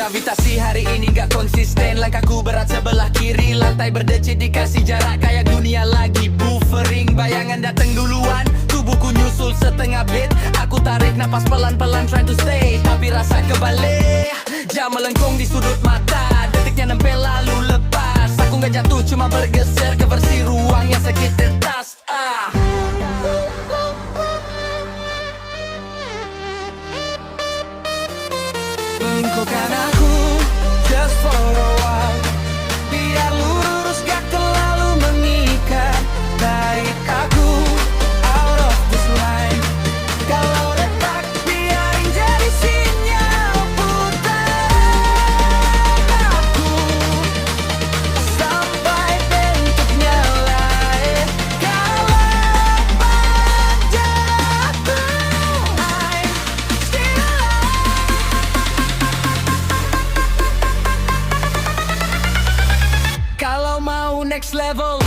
Gravitasi hari ini gak konsisten, langkahku berat sebelah kiri. Lantai berdecit dikasih jarak kayak dunia lagi buffering. Bayangan dateng duluan, tubuhku nyusul setengah beat. Aku tarik napas pelan-pelan trying to stay, tapi rasa kebalik. Jam melengkung di sudut mata, detiknya nempel lalu lepas. Aku gak jatuh cuma bergeser ke versi ruang yang sekitar tas. Lingkupkan aku just for a while, biar lurus gak terlalu mengikat. Tarik aku out of this line, kalau retak biarin jadi sinyal. Putar aku sampai bentuknya lain. Kalau jatuh I'm still kalau mau next level.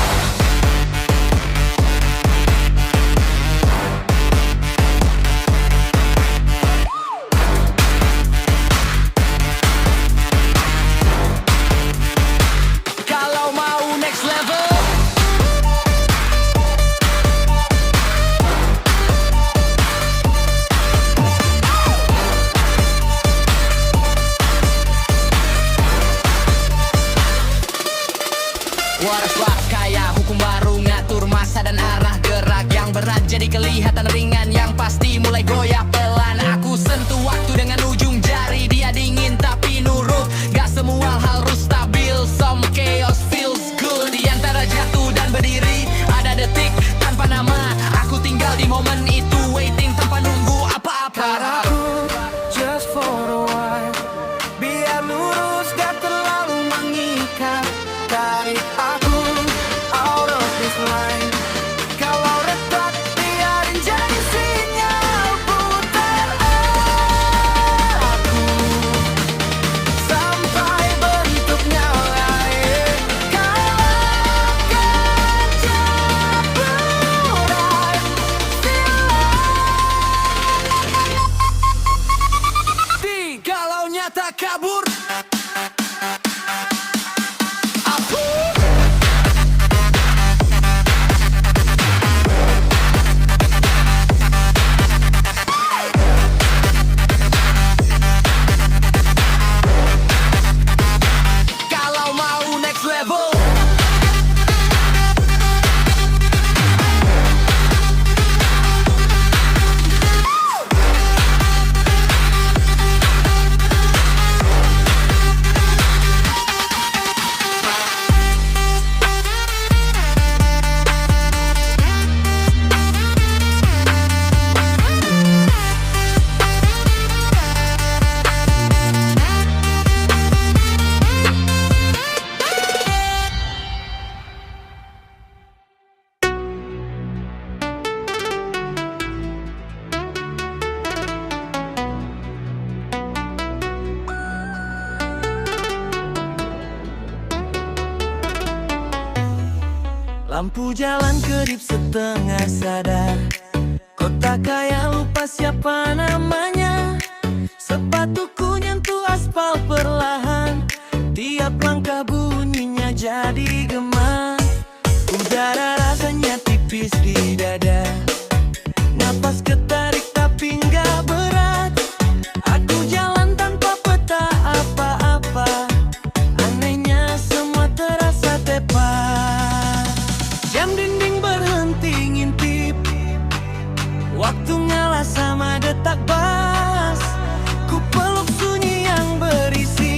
Kalau mau next level. Waras kayak hukum baru, ngatur masa dan arah gerak. Yang berat jadi kelihatan ringan, yang pasti mulai goyah pelan. Aku sentuh waktu dengan ujung jari, dia dingin tapi nurut. Gak semua hal harus stabil, some chaos feels good. Di antara jatuh dan berdiri ada detik tanpa nama. Aku tinggal di momen itu, waiting tanpa nunggu apa-apa. Aku just for a while, biar lurus gak terlalu mengikat. Tarik aku out of this line, kalau retak biarin jadi sinyal. Putar aku sampai bentuknya lain. Kalau kejatuhan still kalau nyata kabur. Lampu jalan kedip setengah sadar, kota kayak lupa siapa namanya. Sepatuku nyentuh aspal perlahan, tiap langkah bunyinya jadi gema. Udara rasanya tipis di dada, napas ketarik tapi nggak berat. Aku jalan tanpa peta apa-apa, anehnya semua terasa tepat. Jam dinding berhenti ngintip, waktu ngalah sama detak bas. Ku peluk sunyi yang berisi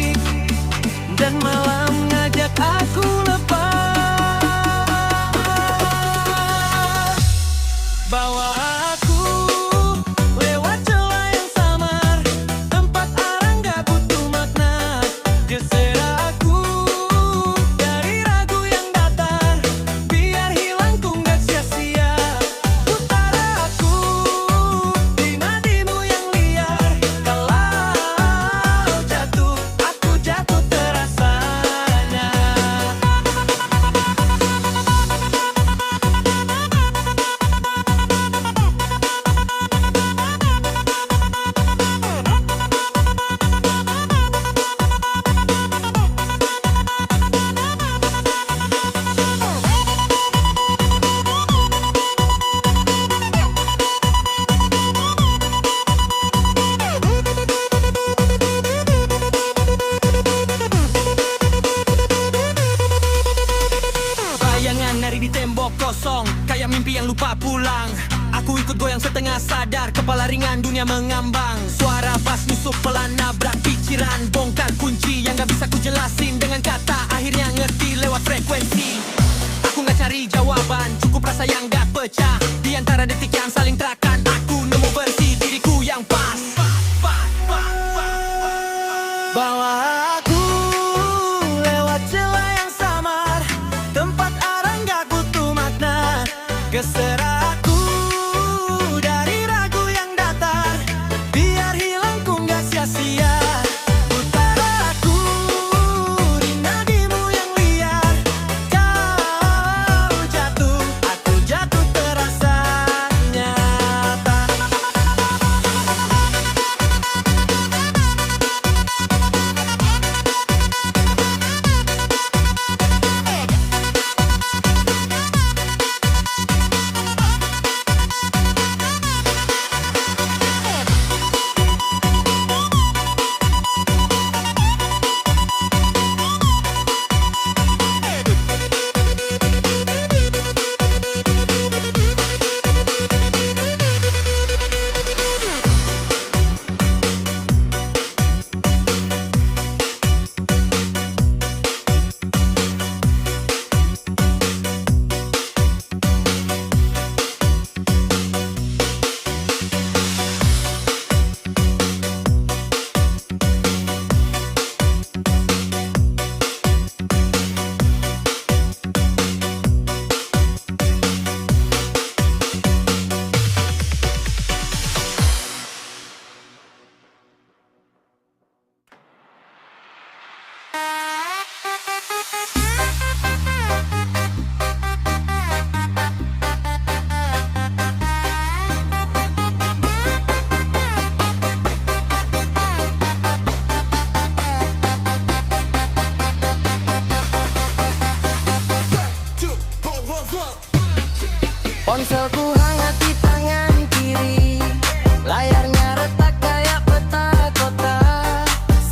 telinga sadar, kepala ringan, dunia mengambang. Suara bass nyusup pelan nabrak pikiran, bongkar kunci yang gak bisa ku jelasin dengan kata, akhirnya ngerti lewat frekuensi. Aku gak cari jawaban, cukup rasa yang gak pecah. Di antara detik yang saling terakan, aku nemu versi diriku yang pas. Bawa aku lewat celah yang samar, tempat arah gak kutu makna. Geser aku dari ragu yang datar, biar hilang ku gak sia-sia. Putar aku di nadimu yang liar. Kau jatuh, aku jatuh terasa nyata. Ponselku hangat di tangan kiri, layarnya retak kayak peta kota.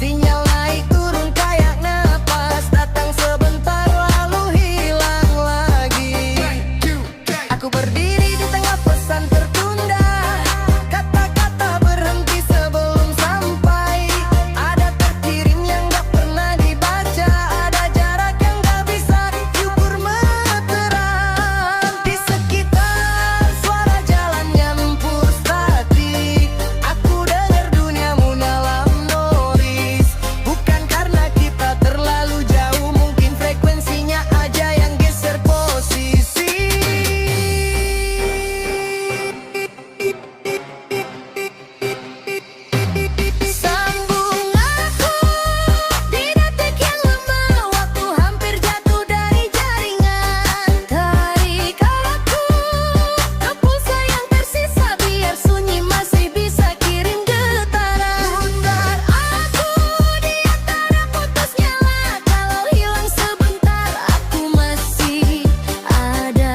Sinyal naik turun kayak napas, datang sebentar lalu hilang lagi. Aku berdiri di tengah pesan tertunda, kata-kata berhenti sebelum sampai. Ada terkirim yang gak pernah dibaca, ada jarak yang gak bisa diukur meteran. Di sekitar suara jalan nyampur statik, aku dengar dunia dalam noise. Bukan karena kita terlalu jauh, mungkin frekuensinya aja yang geser posisi. Sambung aku di detik yang lama, waktu hampir jatuh dari jaringan. Tarik aku ke pulsa yang tersisa, biar sunyi masih bisa kirim getaran. Putar aku di antara putus nyala, kalau hilang sebentar aku masih ada.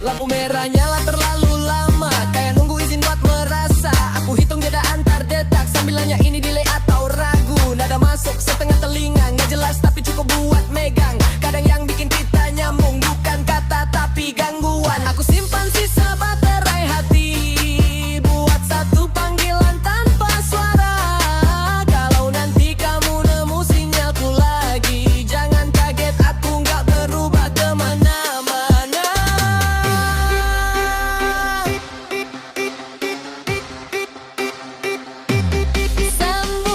Lampu merah nyala terlalu lama, kayak nunggu izin buat merasa. Aku hitung jeda antar detak, sambil nanya ini delay atau ragu. Nada masuk setengah telinga, nggak jelas tapi cukup buat megang. Kadang yang bikin kita nyambung bukan kata tapi gangguan. Aku simpan sisa baterai hati buat satu panggilan tanpa suara. Kalau nanti kamu nemu sinyalku lagi, jangan kaget aku nggak berubah kemana-mana. Sambung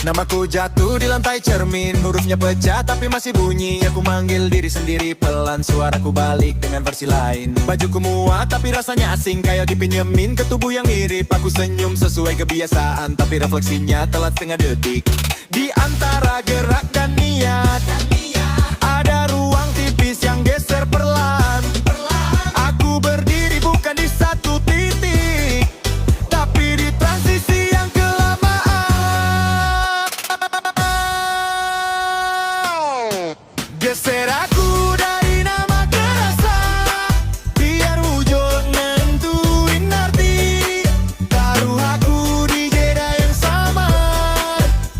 Namaku jatuh di lantai cermin, hurufnya pecah tapi masih bunyi. Aku manggil diri sendiri pelan, suaraku balik dengan versi lain. Bajuku muat tapi rasanya asing, kayak dipinjemin ke tubuh yang mirip. Aku senyum sesuai kebiasaan, tapi refleksinya telat setengah detik. Di antara gerak dan niat, ada ruang tipis yang geser perlahan. Aku berdiri bukan di satu titik, tapi di transisi yang kelamaan. Geser aku dari nama ke rasa, biar wujud nentuin arti. Taruh aku di jeda yang sama,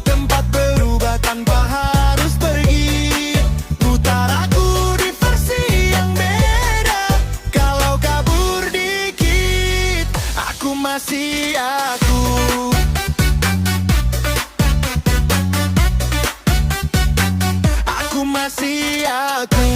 tempat berubah tanpa harus pergi. Putar aku di versi yang beda, kalau kabur dikit, aku masih aku. Aku masih aku.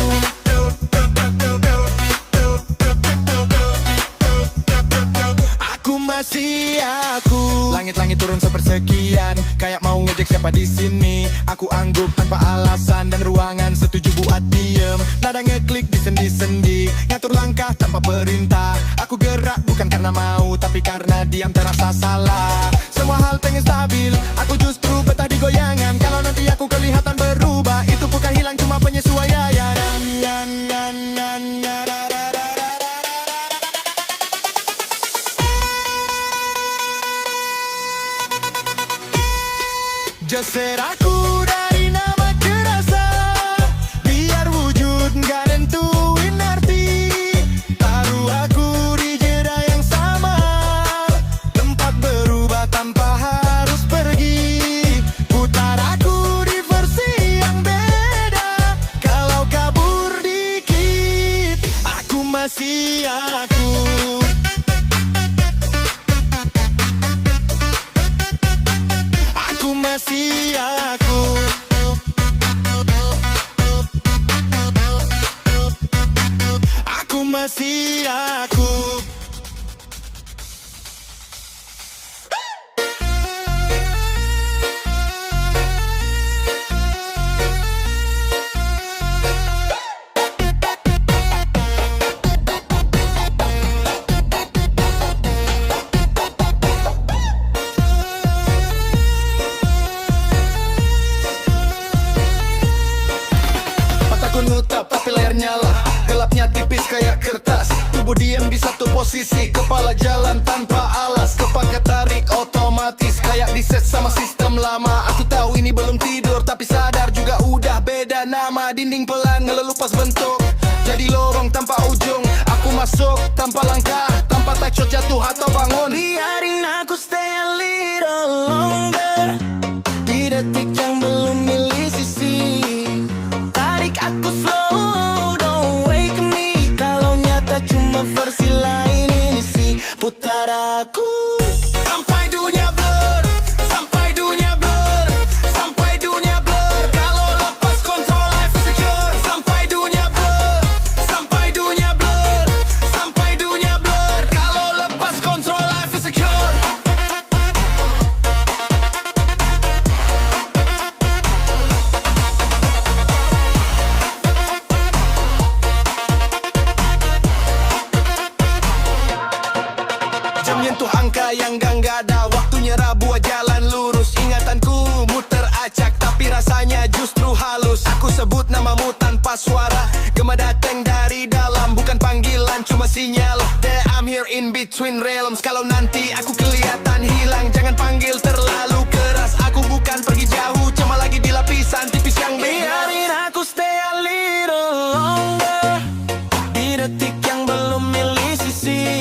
Aku masih aku. Langit-langit turun sepersekian, kayak mau ngejek siapa di sini. Aku angguk tanpa alasan dan ruangan setuju buat diem. Nada ngeklik di sendi-sendi, ngatur langkah tanpa perintah. Aku gerak bukan karena mau, tapi karena diam terasa salah. Semua hal pengen stabil, aku justru betah di goyangan. Kalau nanti aku kelihatan berubah, itu bukan hilang, cuma penyesuaian. Geser aku dari nama ke rasa, biar wujud gak nentuin arti. Taruh aku di jeda yang sama, tempat berubah tanpa harus pergi. Putar aku di versi yang beda, kalau kabur dikit, aku masih aku. Aku masih aku. Aku masih aku. Nutap tapi layar nyala, gelapnya tipis kayak kertas. Tubuh diam di satu posisi, kepala jalan tanpa alas. Kepaket tarik otomatis, kayak diset sama sistem lama. Aku tahu ini belum tidur, tapi sadar juga udah beda nama. Dinding pelan ngelelupas bentuk, jadi lorong tanpa ujung. Aku masuk tanpa langkah, tanpa touch shot jatuh atau bangun. Biarin aku stay a little longer, di detik yang belum milih sisi. Aku slow, don't wake me. Kalau nyata cuma versi lain ini sih. Putar aku sampai dunia blur, sampai dunia blur, sampai dunia blur. Kalau lepas kontrol life is secure. Sampai dunia blur, sampai dunia blur, sampai dunia blur. Kalau lepas kontrol life is secure. Jam nyentuh angka yang gak ada, waktunya buat jalan lurus. Ingatanku muter acak, tapi rasanya justru halus. Aku sebut namamu tanpa suara, gema datang dari dalam. Bukan panggilan, cuma sinyal that I'm here in between realms. Kalau nanti aku kelihatan hilang, jangan panggil terlalu keras. Aku bukan pergi jauh, cuma lagi di lapisan tipis yang beda. Biarin aku stay a little longer, di detik yang belum milih sisi.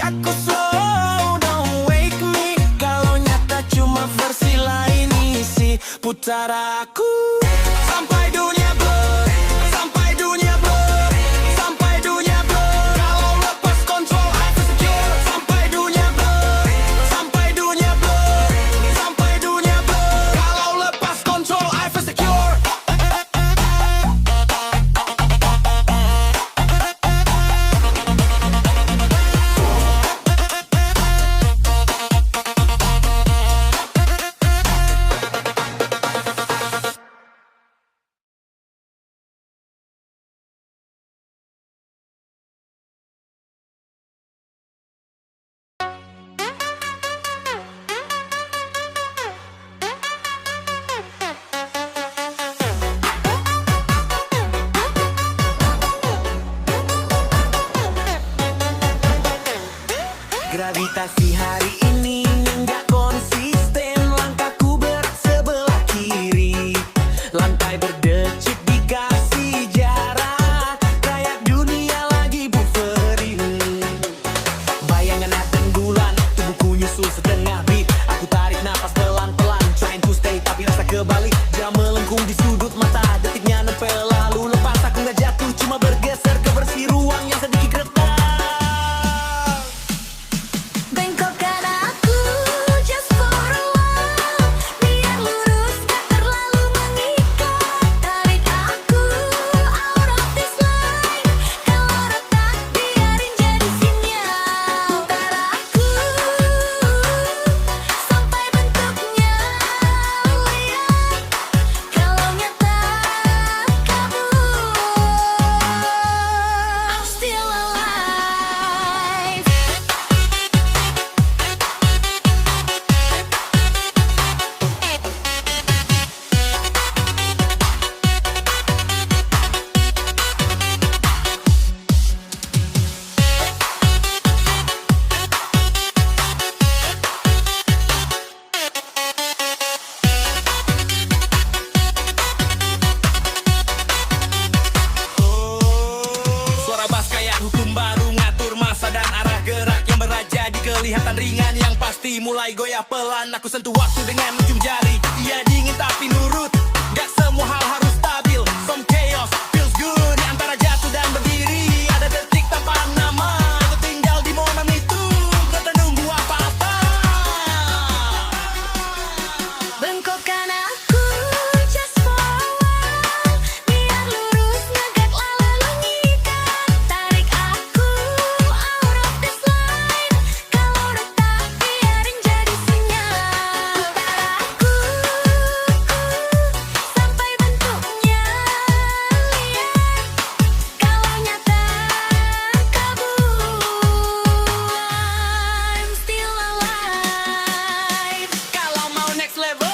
Aku slow, don't wake me. Kalau nyata cuma versi lain isi. Putar aku sampai dunia blur, sampai dunia blur, sampai dunia blur. Kalau lepas kontrol I feel secure. Sampai dunia blur, sampai dunia blur, sampai dunia blur. Kalau lepas kontrol I feel secure. setengah beat. Aku tarik napas pelan-pelan, trying to stay tapi rasa kebalik. Jam melengkung di sudut mata, detiknya nempel lalu lepas. Aku nggak jatuh, cuma bergeser ke bersih ruang yang sedikit retak. Bengkokkan aku just for a while, biar lurus gak terlalu mengikat. Tarik aku out of this line, kalau retak biarin jadi sinyal. Tar aku sampai bentuknya liar, kalau nyata kabur. I'm still alive. Suara bass kayak hukum baru, ngatur masa dan arah gerak yang beraja di kelihatan ringan yang pasti mulai goyah pelan. Aku sentuh waktu dengan ujung jari, ia dingin tapi nurut. Gak semua hal harus stabil, some chaos feels good. Di antara jatuh dan berdiri ada detik tanpa nama. Aku tinggal di momen itu, gak nunggu apa-apa. Bengkokkan aku just for a while, biar lurus ngegak lalu ngikat. Tarik aku out of this line, kalau retak biarin jadi sinyal. Tar aku sampai bentuknya liar, kalau nyata kabur. I'm still alive. Kalau mau next level,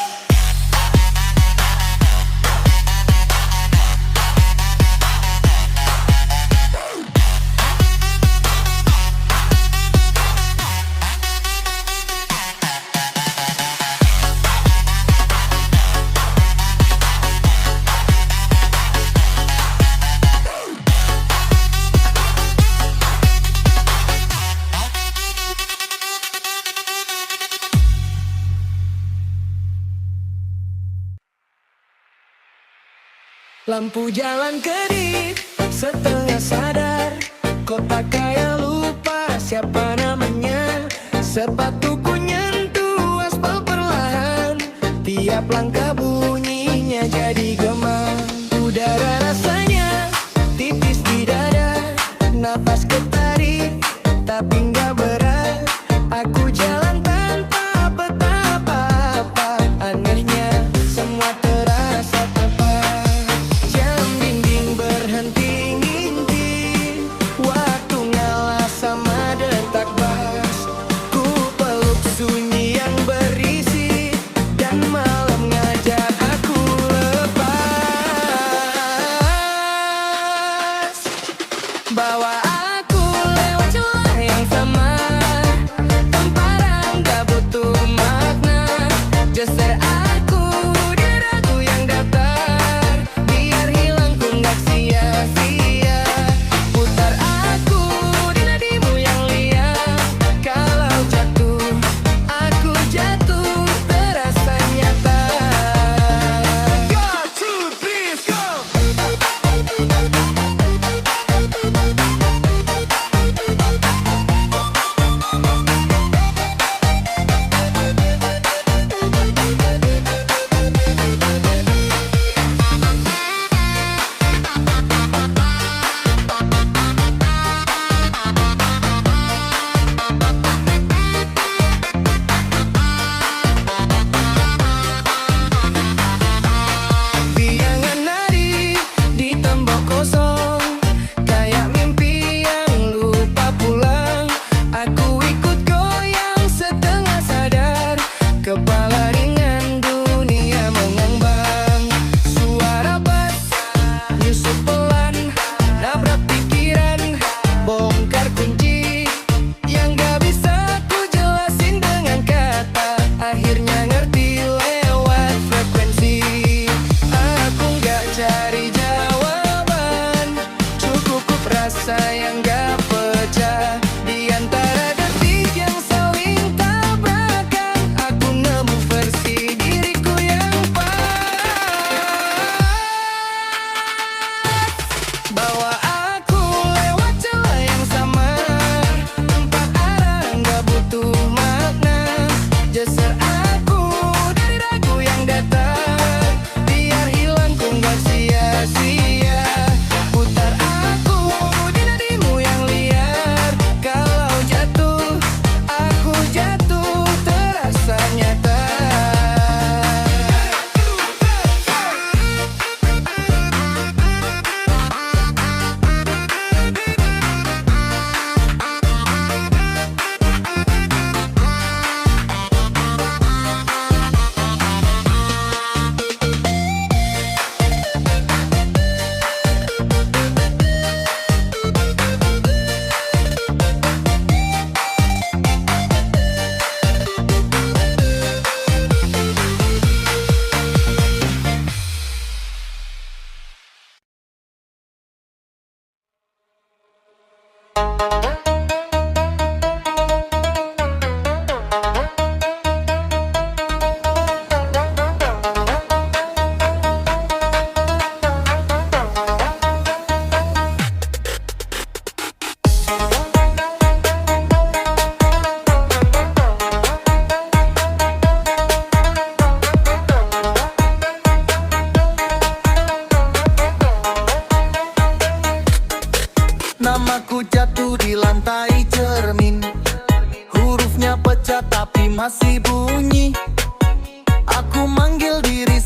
Lampu jalan kedip, setengah sadar. Kota kayak lupa siapa namanya. Sepatuku nyentuh aspal perlahan, tiap langkah bunyinya jadi gema. Udara rasanya tipis di dada, napas ketarik tapi nggak berat. Aku jalan tanpa peta apa-apa, anehnya semua terasa tepat. Jam dinding berhenti ngintip, waktu ngalah sama detak bas. Ku peluk sunyi yang berisik, dan malam ngajak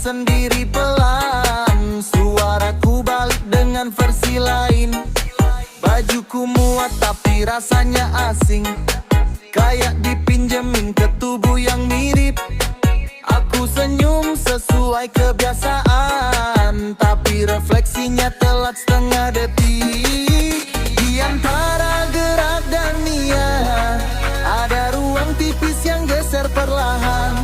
sendiri pelan. Suaraku balik dengan versi lain. Bajuku muat tapi rasanya asing, kayak dipinjemin ke tubuh yang mirip. Aku senyum sesuai kebiasaan, tapi refleksinya telat setengah detik. Di antara gerak dan niat ada ruang tipis yang geser perlahan.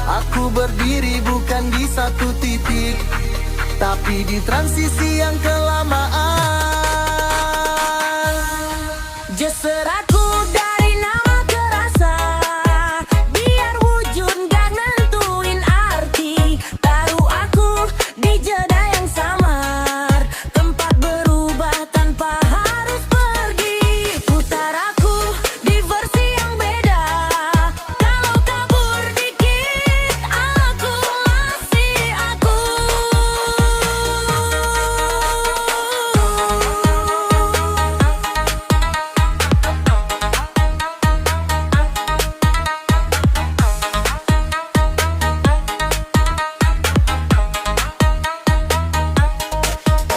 Aku berdiri bukan di satu titik, tapi di transisi yang kelamaan. Geser aku dari nama ke rasa, biar wujud gak nentuin arti. Taruh aku di jeda yang samar, tempat berubah tanpa harus pergi. Putar aku di versi yang beda, kalau kabur dikit aku masih aku.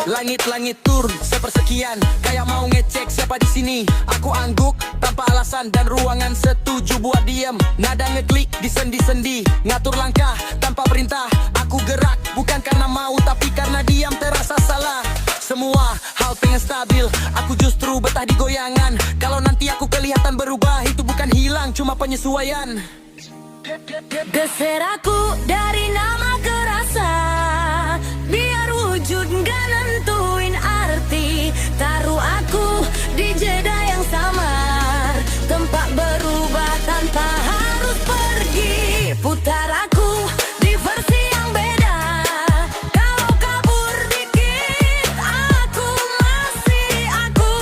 Langit-langit turun sepersekian, kayak mau ngecek siapa di sini. Aku angguk tanpa alasan dan ruangan setuju buat diem. Nada ngeklik di sendi-sendi, ngatur langkah tanpa perintah. Aku gerak bukan karena mau, tapi karena diam terasa salah. Semua hal pengen stabil, aku justru betah di goyangan. Kalau nanti aku kelihatan berubah, itu bukan hilang, cuma penyesuaian. Geser aku dari nama ke rasa, biar wujud gak nentuin arti. Taruh aku di jeda yang samar, tempat berubah tanpa harus pergi. Putar aku di versi yang beda, kalau kabur dikit aku masih aku.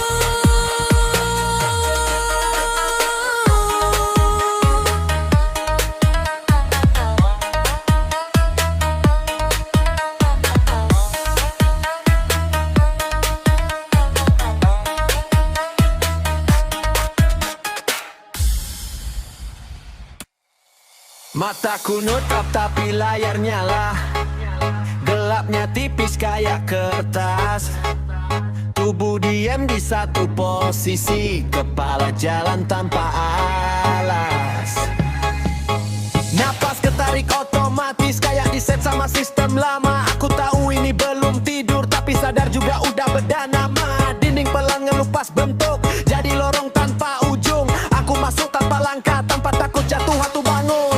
Mataku nutup tapi layar nyala, gelapnya tipis kayak kertas. Tubuh diam di satu posisi, kepala jalan tanpa alas. Napas ketarik otomatis kayak diset sama sistem lama. Aku tahu ini belum tidur, tapi sadar juga udah beda nama. Dinding pelan ngelupas bentuk, jadi lorong tanpa ujung. Aku masuk tanpa langkah, tanpa takut jatuh atau bangun.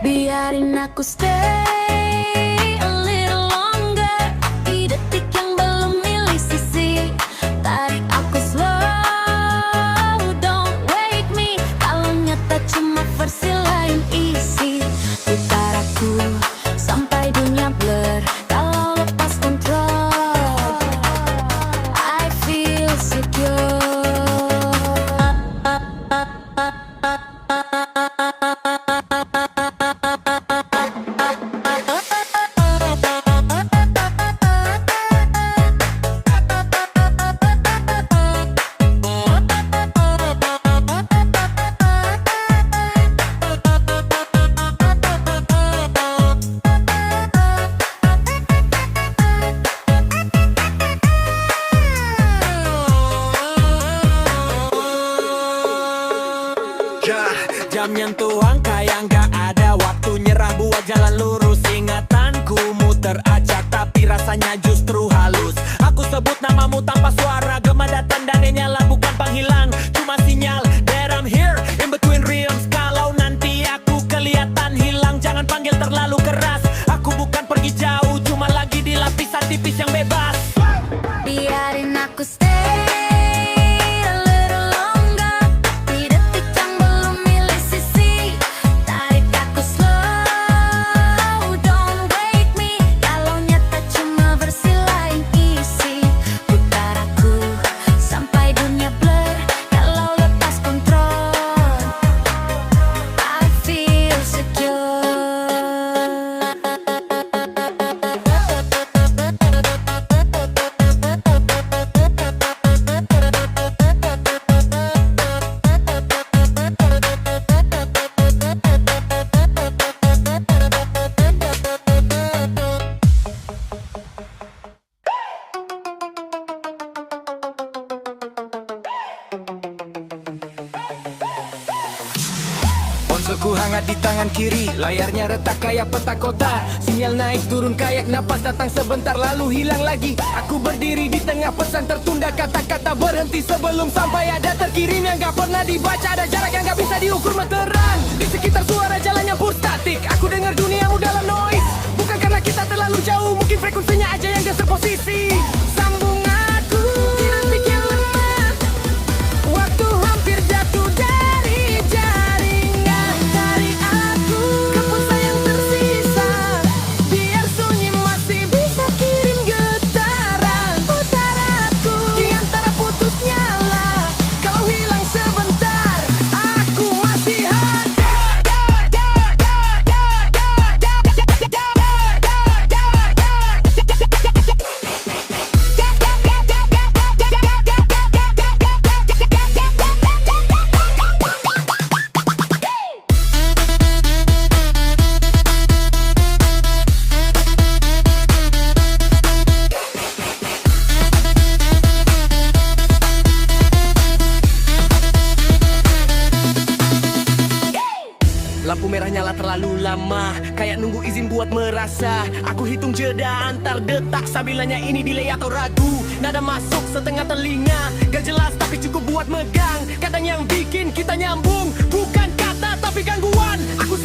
Biarin aku stay a little longer, di detik yang belum milih sisi. Tarik aku slow, don't wake me. Kalau nyata cuma versi lain isi. Putar aku sampai dunia blur, kalau lepas kontrol I feel secure. Handphonku hangat di tangan kiri, layarnya retak kayak peta kota. Sinyal naik turun kayak napas datang sebentar lalu hilang lagi. Aku berdiri di tengah pesan tertunda, kata-kata berhenti sebelum sampai ada terkirim yang gak pernah dibaca. Ada jarak yang gak bisa diukur meteran, di sekitar suara jalan yang pur statik. Aku dengar duniamu dalam noise, bukan karena kita terlalu jauh, mungkin frekuensinya aja yang geser posisi. Sambung aku, tidak pikir lemah, waktu hampir jatuh dari jaringan. Tarik aku ke pulsa yang tersisa, biar sunyi masih bisa kirim getaran. Putar aku di antara putus nyala, kalau hilang sebentar aku masih ada. Lampu merah nyala terlalu lama, kayak nunggu izin buat merasa. Aku hitung jeda antar detak, sambilannya ini delay atau ragu. Nada masuk setengah telinga, gak jelas tapi cukup buat megang. Kadang yang bikin kita nyambung, bukan kata tapi gangguan. Aku